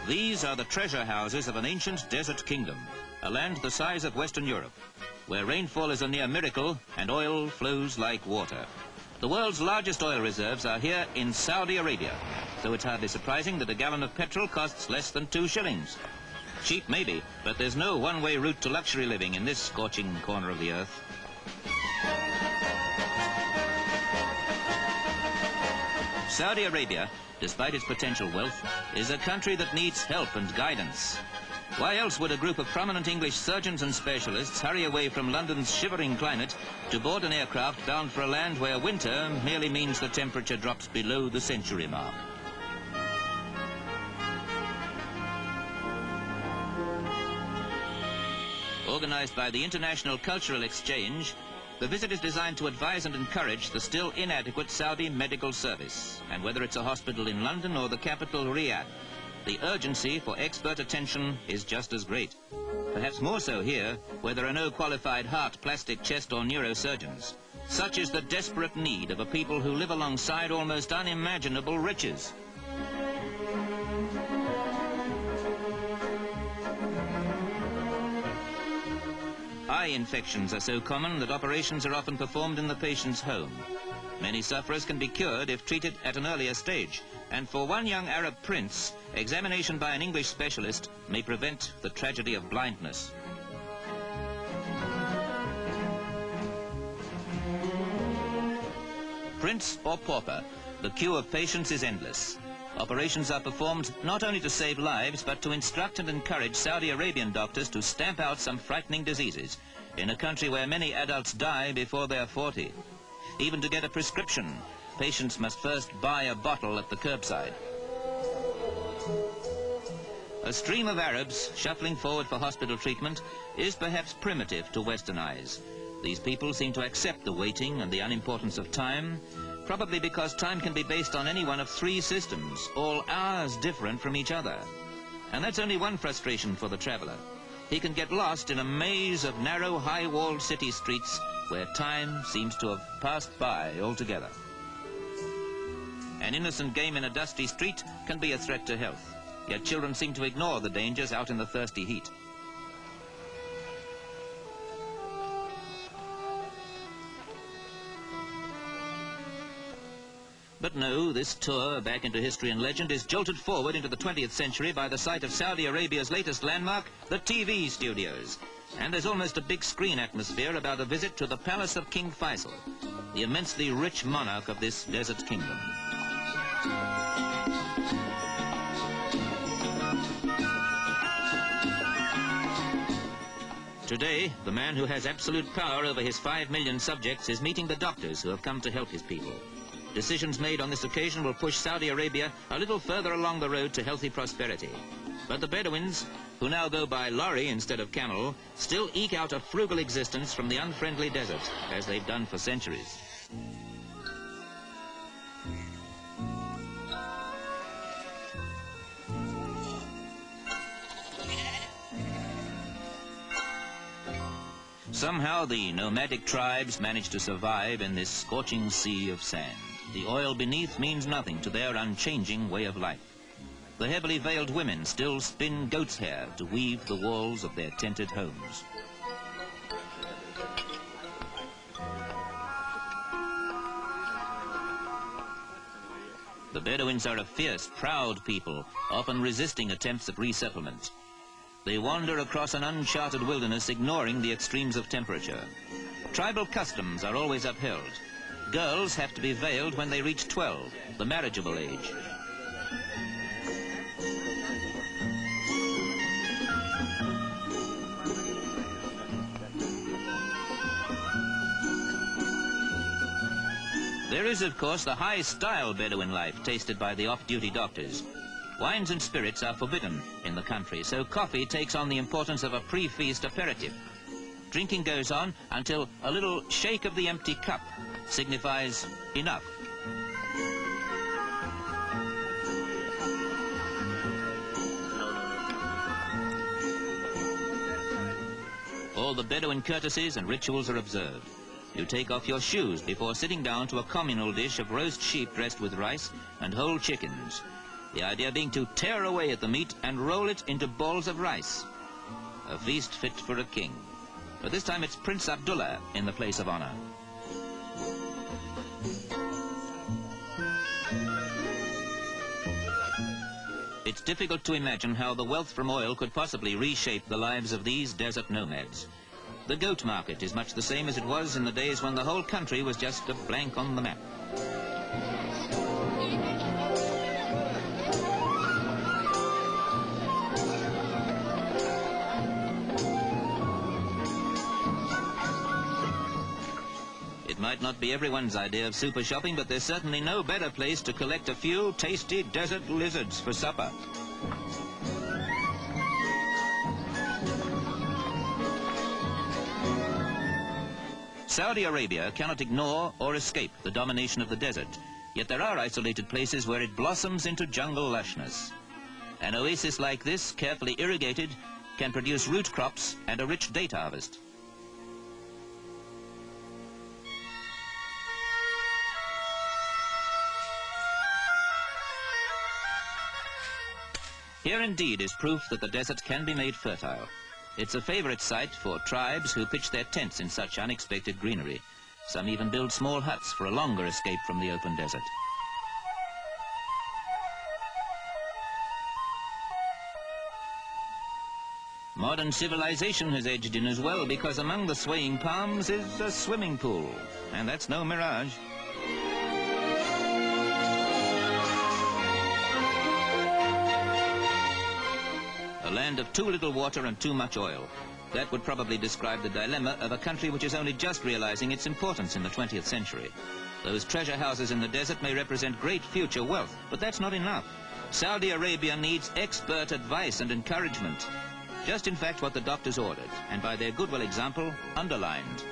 These are the treasure houses of an ancient desert kingdom, a land the size of Western Europe, where rainfall is a near miracle and oil flows like water. The world's largest oil reserves are here in Saudi Arabia, so it's hardly surprising that a gallon of petrol costs less than 2 shillings. Cheap maybe, but there's no one-way route to luxury living in this scorching corner of the earth. Saudi Arabia, despite its potential wealth, is a country that needs help and guidance. Why else would a group of prominent English surgeons and specialists hurry away from London's shivering climate to board an aircraft bound for a land where winter merely means the temperature drops below the century mark? Organized by the International Cultural Exchange, the visit is designed to advise and encourage the still inadequate Saudi medical service. And whether it's a hospital in London or the capital, Riyadh, the urgency for expert attention is just as great. Perhaps more so here, where there are no qualified heart, plastic, chest or neurosurgeons. Such is the desperate need of a people who live alongside almost unimaginable riches. Eye infections are so common that operations are often performed in the patient's home. Many sufferers can be cured if treated at an earlier stage, and for one young Arab prince, examination by an English specialist may prevent the tragedy of blindness. Prince or pauper, the queue of patients is endless. Operations are performed not only to save lives, but to instruct and encourage Saudi Arabian doctors to stamp out some frightening diseases in a country where many adults die before they're 40. Even to get a prescription, patients must first buy a bottle at the curbside. A stream of Arabs shuffling forward for hospital treatment is perhaps primitive to Western eyes. These people seem to accept the waiting and the unimportance of time, probably because time can be based on any one of 3 systems, all hours different from each other. And that's only one frustration for the traveler. He can get lost in a maze of narrow, high-walled city streets where time seems to have passed by altogether. An innocent game in a dusty street can be a threat to health, yet children seem to ignore the dangers out in the thirsty heat. But no, this tour back into history and legend is jolted forward into the 20th century by the sight of Saudi Arabia's latest landmark, the TV studios. And there's almost a big screen atmosphere about a visit to the palace of King Faisal, the immensely rich monarch of this desert kingdom. Today, the man who has absolute power over his 5 million subjects is meeting the doctors who have come to help his people. Decisions made on this occasion will push Saudi Arabia a little further along the road to healthy prosperity. But the Bedouins, who now go by lorry instead of camel, still eke out a frugal existence from the unfriendly desert, as they've done for centuries. Somehow the nomadic tribes manage to survive in this scorching sea of sand. The oil beneath means nothing to their unchanging way of life. The heavily veiled women still spin goat's hair to weave the walls of their tented homes. The Bedouins are a fierce, proud people, often resisting attempts at resettlement. They wander across an uncharted wilderness, ignoring the extremes of temperature. Tribal customs are always upheld. Girls have to be veiled when they reach 12, the marriageable age. There is, of course, the high-style Bedouin life tasted by the off-duty doctors. Wines and spirits are forbidden in the country, so coffee takes on the importance of a pre-feast aperitif. Drinking goes on until a little shake of the empty cup signifies enough. All the Bedouin courtesies and rituals are observed. You take off your shoes before sitting down to a communal dish of roast sheep dressed with rice and whole chickens. The idea being to tear away at the meat and roll it into balls of rice. A feast fit for a king. But this time it's Prince Abdullah in the place of honor. It's difficult to imagine how the wealth from oil could possibly reshape the lives of these desert nomads. The goat market is much the same as it was in the days when the whole country was just a blank on the map. It might not be everyone's idea of super shopping, but there's certainly no better place to collect a few tasty desert lizards for supper. Saudi Arabia cannot ignore or escape the domination of the desert, yet there are isolated places where it blossoms into jungle lushness. An oasis like this, carefully irrigated, can produce root crops and a rich date harvest. Here indeed is proof that the desert can be made fertile. It's a favorite site for tribes who pitch their tents in such unexpected greenery. Some even build small huts for a longer escape from the open desert. Modern civilization has edged in as well, because among the swaying palms is a swimming pool. And that's no mirage. A land of too little water and too much oil. That would probably describe the dilemma of a country which is only just realizing its importance in the 20th century. Those treasure houses in the desert may represent great future wealth, but that's not enough. Saudi Arabia needs expert advice and encouragement. Just in fact what the doctors ordered, and by their goodwill example, underlined.